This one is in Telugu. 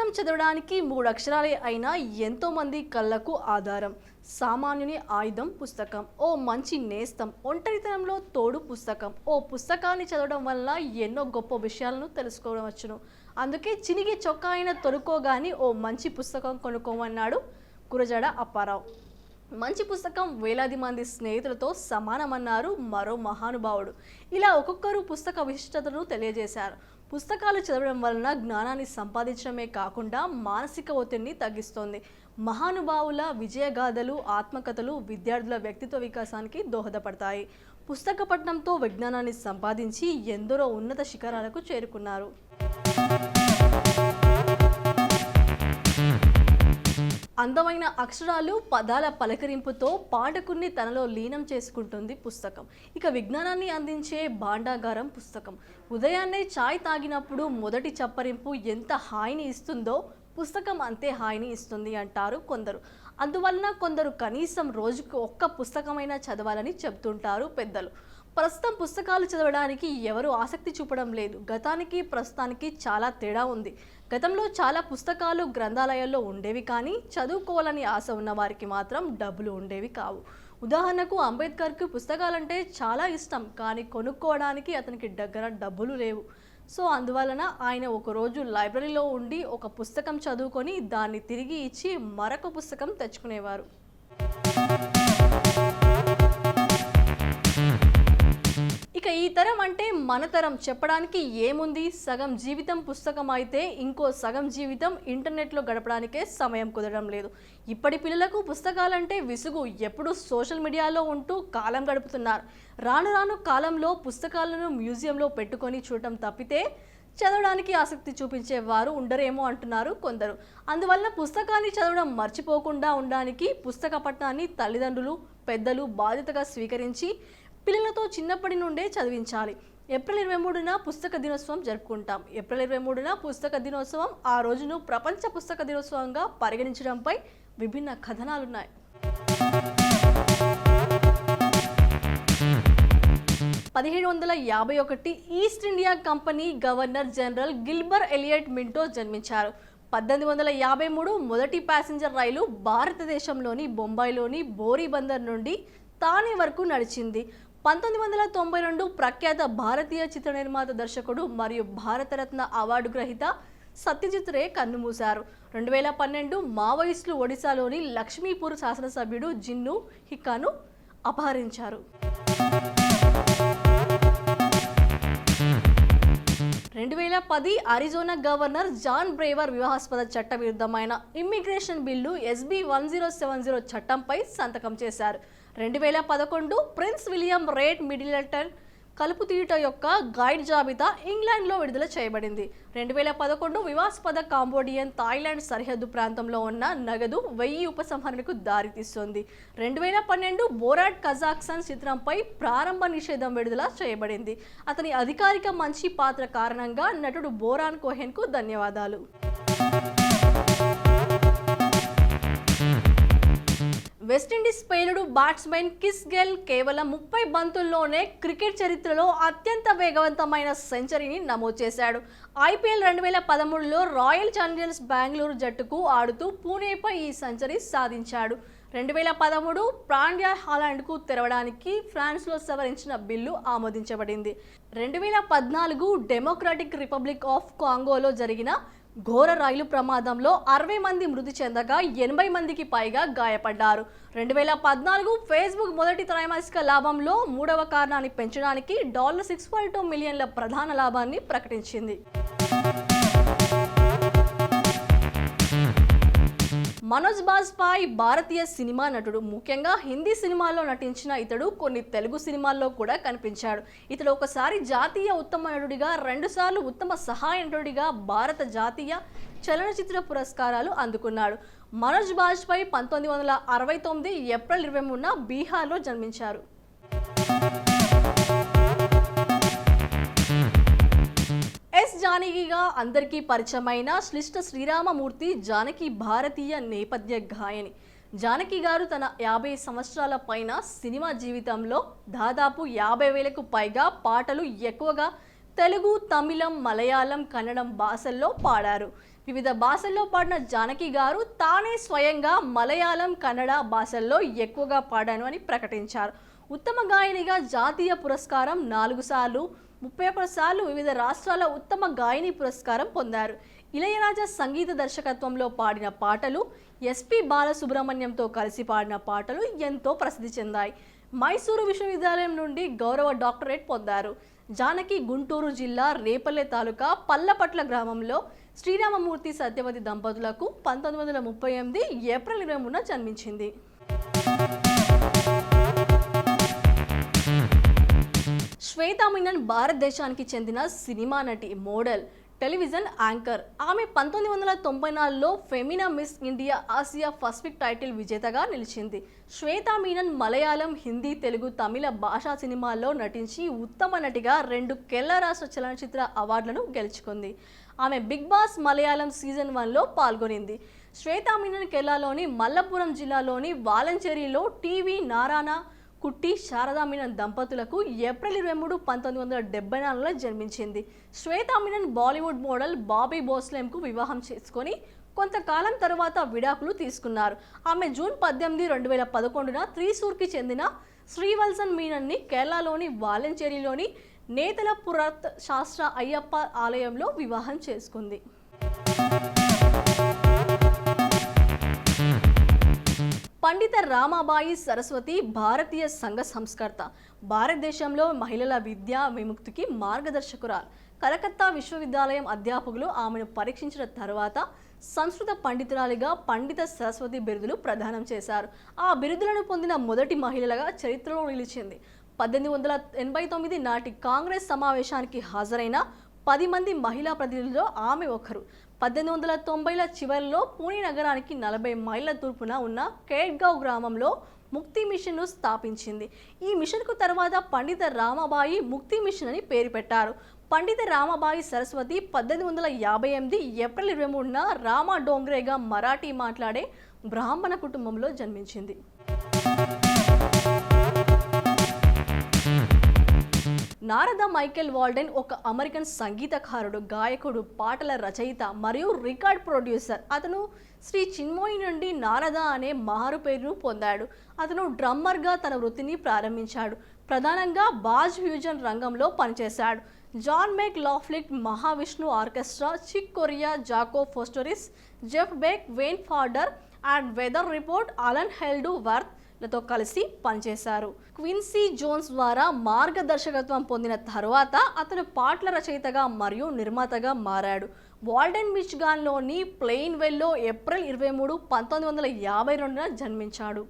పుస్తకం చదవడానికి 3 అక్షరాలే అయినా ఎంతో మంది కళ్ళకు ఆధారం. సామాన్యుని ఆయుధం పుస్తకం. ఓ మంచి నేస్తం. ఒంటరితనంలో తోడు పుస్తకం. ఓ పుస్తకాన్ని చదవడం వల్ల ఎన్నో గొప్ప విషయాలను తెలుసుకోవచ్చును. అందుకే చినిగి చొక్కా అయిన తొడుక్కోగాని ఓ మంచి పుస్తకం కొనుక్కోమన్నాడు గురజాడ అప్పారావు. మంచి పుస్తకం వేలాది మంది స్నేహితులతో సమానమన్నారు మరో మహానుభావుడు. ఇలా ఒక్కొక్కరు పుస్తక విశిష్టతను తెలియజేశారు. పుస్తకాలు చదవడం వలన జ్ఞానాన్ని సంపాదించడమే కాకుండా మానసిక ఒత్తిడిని తగ్గిస్తోంది. మహానుభావుల విజయగాథలు, ఆత్మకథలు విద్యార్థుల వ్యక్తిత్వ వికాసానికి దోహదపడతాయి. పుస్తక పఠనంతో విజ్ఞానాన్ని సంపాదించి ఎందరో ఉన్నత శిఖరాలకు చేరుకున్నారు. అందమైన అక్షరాలు, పదాల పలకరింపుతో పాఠకుని తనలో లీనం చేసుకుంటుంది పుస్తకం. ఇక విజ్ఞానాన్ని అందించే భాండాగారం పుస్తకం. ఉదయాన్నే చాయ్ తాగినప్పుడు మొదటి చప్పరింపు ఎంత హాయిని ఇస్తుందో పుస్తకం అంతే హాయిని ఇస్తుంది అంటారు కొందరు. అందువలన కొందరు కనీసం రోజుకు ఒక్క పుస్తకమైనా చదవాలని చెప్తుంటారు పెద్దలు. ప్రస్తుతం పుస్తకాలు చదవడానికి ఎవరు ఆసక్తి చూపడం లేదు. గతానికి ప్రస్తుతానికి చాలా తేడా ఉంది. గతంలో చాలా పుస్తకాలు గ్రంథాలయాల్లో ఉండేవి, కానీ చదువుకోవాలని ఆశ ఉన్న వారికి మాత్రం డబ్బులు ఉండేవి కావు. ఉదాహరణకు అంబేద్కర్కి పుస్తకాలంటే చాలా ఇష్టం, కానీ కొనుక్కోవడానికి అతనికి దగ్గర డబ్బులు లేవు. సో అందువలన ఆయన ఒకరోజు లైబ్రరీలో ఉండి ఒక పుస్తకం చదువుకొని దాన్ని తిరిగి ఇచ్చి మరొక పుస్తకం తెచ్చుకునేవారు. ఇక ఈ తరం అంటే మన తరం చెప్పడానికి ఏముంది. సగం జీవితం పుస్తకం అయితే ఇంకో సగం జీవితం ఇంటర్నెట్లో గడపడానికే సమయం కుదరడం లేదు. ఇప్పటి పిల్లలకు పుస్తకాలంటే విసుగు. ఎప్పుడు సోషల్ మీడియాలో ఉంటూ కాలం గడుపుతున్నారు. రాను రాను కాలంలో పుస్తకాలను మ్యూజియంలో పెట్టుకొని చూడటం తప్పితే చదవడానికి ఆసక్తి చూపించే వారు ఉండరేమో అంటున్నారు కొందరు. అందువల్ల పుస్తకాన్ని చదవడం మర్చిపోకుండా ఉండడానికి పుస్తక పఠనాన్ని తల్లిదండ్రులు, పెద్దలు బాధ్యతగా స్వీకరించి పిల్లలతో చిన్నప్పటి నుండే చదివించాలి. ఏప్రిల్ 23న పుస్తక దినోత్సవం జరుపుకుంటాం. ఏప్రిల్ 23న పుస్తక దినోత్సవం. ఆ రోజును ప్రపంచ పుస్తక దినోత్సవంగా పరిగణించడంపై విభిన్న కథనాలున్నాయి. 1751 East India company governor general Gilbert Elliot Minto జన్మించారు. 1853 మొదటి ప్యాసింజర్ రైలు భారతదేశంలోని బొంబాయిలోని బోరీబందర్ నుండి తానే వరకు నడిచింది. 1992 ప్రఖ్యాత భారతీయ చిత్ర నిర్మాత, దర్శకుడు మరియు భారతరత్న అవార్డు గ్రహీత సత్యజిత్ రే కన్నుమూశారు. 2012 మావోయిస్టులు ఒడిశాలోని లక్ష్మీపూర్ శాసనసభ్యుడు జిన్ను హిక్కాను అపహరించారు. 2010 అరిజోనా గవర్నర్ జాన్ బ్రేవర్ వివాహాస్పద చట్ట విరుద్ధమైన ఇమ్మిగ్రేషన్ బిల్లు SB 1070 చట్టంపై సంతకం చేశారు. 2011 ప్రిన్స్ విలియం రేట్ మిడిల్టన్ కలుపుతీయుట యొక్క గైడ్ జాబితా ఇంగ్లాండ్లో విడుదల చేయబడింది. 2011 వివాదాస్పద కాంబోడియన్ థాయిలాండ్ సరిహద్దు ప్రాంతంలో ఉన్న నగదు 1000 ఉపసంహరణకు దారితీస్తుంది. 2012 బోరాట్ కజాఖ్స్తాన్ చిత్రంపై ప్రారంభ నిషేధం విడుదల చేయబడింది. అతని అధికారిక మంచి పాత్ర కారణంగా నటుడు బోరాన్ కోహెన్కు ధన్యవాదాలు. వెస్టిండీస్ పేలుడు బ్యాట్స్మెన్ కిస్ గేల్ కేవలం 30 బంతుల్లోనే క్రికెట్ చరిత్రలో అత్యంత వేగవంతమైన సెంచరీని నమోదు చేశాడు. IPL 2013లో రాయల్ ఛాలెంజర్స్ బెంగళూరు జట్టుకు ఆడుతూ పూణేపై ఈ సెంచరీ సాధించాడు. 2013 ప్రాండ్యా హాలాండ్కు తెరవడానికి ఫ్రాన్స్లో సవరించిన బిల్లు ఆమోదించబడింది. 2014 డెమోక్రాటిక్ రిపబ్లిక్ ఆఫ్ కాంగోలో జరిగిన ఘోర రైలు ప్రమాదంలో 60 మంది మృతి చెందగా 80 మందికి పైగా గాయపడ్డారు. 2014 ఫేస్బుక్ మొదటి త్రైమాసిక లాభంలో 3వ కారణాన్ని పెంచడానికి $6.2 మిలియన్ల ప్రధాన లాభాన్ని ప్రకటించింది. మనోజ్ బాజ్పాయ్ భారతీయ సినిమా నటుడు. ముఖ్యంగా హిందీ సినిమాల్లో నటించిన ఇతడు కొన్ని తెలుగు సినిమాల్లో కూడా కనిపించాడు. ఇతడు ఒకసారి జాతీయ ఉత్తమ నటుడిగా, 2 సార్లు ఉత్తమ సహాయ నటుడిగా భారత జాతీయ చలనచిత్ర పురస్కారాలు అందుకున్నాడు. మనోజ్ బాజ్పాయ్ 1969 ఏప్రిల్ 23న బీహార్లో జన్మించారు. జానకిగా అందరికీ పరిచయమైన శ్లిష్ట శ్రీరామమూర్తి జానకి భారతీయ నేపథ్య గాయని. జానకి గారు తన 50 సంవత్సరాల పైన సినిమా జీవితంలో దాదాపు 50,000కు పైగా పాటలు, ఎక్కువగా తెలుగు, తమిళం, మలయాళం, కన్నడం భాషల్లో పాడారు. వివిధ భాషల్లో పాడిన జానకి గారు తానే స్వయంగా మలయాళం, కన్నడ భాషల్లో ఎక్కువగా పాడాను అని ప్రకటించారు. ఉత్తమ గాయనిగా జాతీయ పురస్కారం 4 సార్లు, 31 సార్లు వివిధ రాష్ట్రాల ఉత్తమ గాయని పురస్కారం పొందారు. ఇళయరాజా సంగీత దర్శకత్వంలో పాడిన పాటలు, ఎస్పి బాలసుబ్రహ్మణ్యంతో కలిసి పాడిన పాటలు ఎంతో ప్రసిద్ధి చెందాయి. మైసూరు విశ్వవిద్యాలయం నుండి గౌరవ డాక్టరేట్ పొందారు. జానకి గుంటూరు జిల్లా రేపల్లె తాలూకా పల్లపట్ల గ్రామంలో శ్రీరామమూర్తి సత్యవతి దంపతులకు 1938 ఏప్రిల్ 23న జన్మించింది. శ్వేతా మీనన్ భారతదేశానికి చెందిన సినిమా నటి, మోడల్, టెలివిజన్ యాంకర్. ఆమె 1994లో Femina Miss India Asia Pacific title విజేతగా నిలిచింది. శ్వేతా మీనన్ మలయాళం, హిందీ, తెలుగు, తమిళ భాషా సినిమాల్లో నటించి ఉత్తమ నటిగా 2 కేరళ రాష్ట్ర చలనచిత్ర అవార్డులను గెలుచుకుంది. ఆమె బిగ్ బాస్ మలయాళం సీజన్ 1లో పాల్గొనింది. శ్వేతా మీనన్ కేరళలోని మల్లపురం జిల్లాలోని వాలంచేరిలో టీవీ నారాయణ కుట్టి శారదా మీనన్ దంపతులకు ఏప్రిల్ 23, 1974లో జన్మించింది. శ్వేతా మీనన్ బాలీవుడ్ మోడల్ బాబీ భోస్లేకు వివాహం చేసుకొని కొంతకాలం తర్వాత విడాకులు తీసుకున్నారు. ఆమె జూన్ 18, 2011న త్రిశూర్కి చెందిన శ్రీవల్సన్ మీనన్ని కేరళలోని వాలంచేరిలోని నేతల పురాత్ శాస్త్ర అయ్యప్ప ఆలయంలో వివాహం చేసుకుంది. పండిత రామాబాయి సరస్వతి భారతీయ సంఘ సంస్కర్త, భారతదేశంలో మహిళల విద్యా విముక్తికి మార్గదర్శకురాలు. కలకత్తా విశ్వవిద్యాలయం అధ్యాపకులు ఆమెను పరీక్షించిన తర్వాత సంస్కృత పండితురాలిగా పండిత సరస్వతి బిరుదులు ప్రదానం చేశారు. ఆ బిరుదులను పొందిన మొదటి మహిళలుగా చరిత్రలో నిలిచింది. 1889 నాటి కాంగ్రెస్ సమావేశానికి హాజరైన 10 మంది మహిళా ప్రతినిధుల్లో ఆమె ఒకరు. 1890ల చివరిలో పూణే నగరానికి 40 మైళ్ళ తూర్పున ఉన్న కేట్గావ్ గ్రామంలో ముక్తి మిషన్ను స్థాపించింది. ఈ మిషన్కు తర్వాత పండిత రామాబాయి ముక్తి మిషన్ అని పేరు పెట్టారు. పండిత రామాబాయి సరస్వతి 1858 ఏప్రిల్ 23న రామా డోంగ్రేగా మరాఠీ మాట్లాడే బ్రాహ్మణ కుటుంబంలో జన్మించింది. నారదా మైకేల్ వాల్డెన్ ఒక అమెరికన్ సంగీతకారుడు, గాయకుడు, పాటల రచయిత మరియు రికార్డ్ ప్రొడ్యూసర్. అతను శ్రీ చిన్మయి నుండి నారదా అనే మారు పేరును పొందాడు. అతను డ్రమ్మర్గా తన వృత్తిని ప్రారంభించాడు. ప్రధానంగా బాజ్ ఫ్యూజన్ రంగంలో పనిచేశాడు. John McLaughlin, Mahavishnu orchestra, Chick Corea, Jaco Pastorius, Jeff Beck, Wayne Shorter and Weather Report, Allan Holdsworth లతో కలిసి పనిచేశారు. క్విన్సీ జోన్స్ ద్వారా మార్గదర్శకత్వం పొందిన తర్వాత అతను పాటల రచయితగా మరియు నిర్మాతగా మారాడు. వాల్డెన్ మిచిగాన్లోని ప్లెయిన్వెల్లో ఏప్రిల్ 23, 1952న జన్మించాడు.